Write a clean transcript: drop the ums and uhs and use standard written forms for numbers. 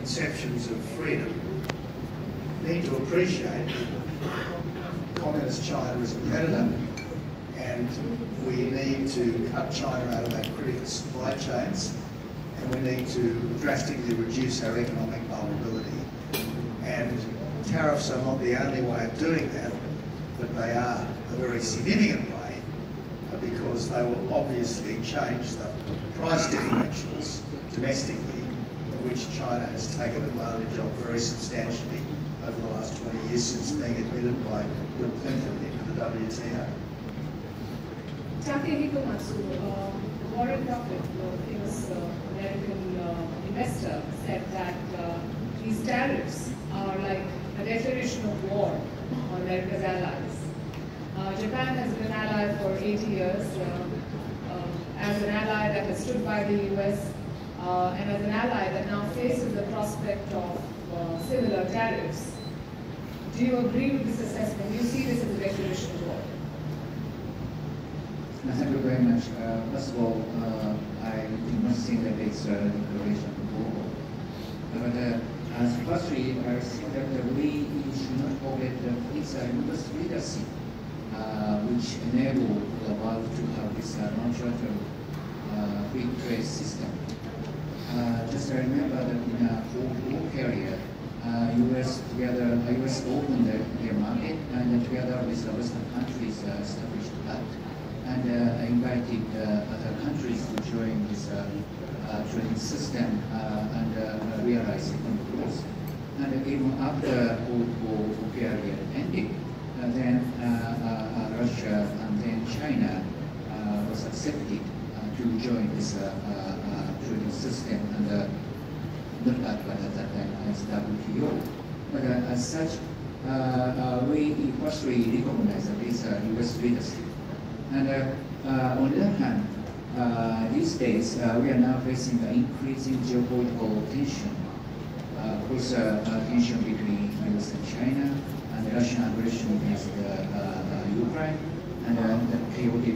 conceptions of freedom need to appreciate Communist China as a predator, and we need to cut China out of our critical supply chains, and we need to drastically reduce our economic vulnerability. And tariffs are not the only way of doing that, but they are a very significant way, because they will obviously change the price differentials domestically, which China has taken advantage of very substantially over the last 20 years since being admitted by Bill Clinton into the WTO. Takehiko Matsu, Warren Buffett, famous American investor, said that these tariffs are like a declaration of war on America's allies. Japan has been an ally for 80 years, as an ally that has stood by the US, and as an ally that now faces the prospect of similar tariffs. Do you agree with this assessment? Do you see this as a declaration of war? Thank you very much. First of all, I do not think that it's a declaration of war. But firstly, I think that we should not forget that it's a U.S. leadership which enable the world to have this non-trade free trade system. Just remember that in a Cold War period, US opened their market, and together with the Western countries established that, and invited other countries to join this trading system and realize economic growth. And even after Cold War period ended, then Russia and then China was accepted to join this trading system, and not at that time as WTO. But as such, we firstly recognize that it's US leadership. And on the other hand, these days we are now facing the increasing geopolitical tension. Of course, tension between US and China, and Russian aggression against Ukraine, and the chaotic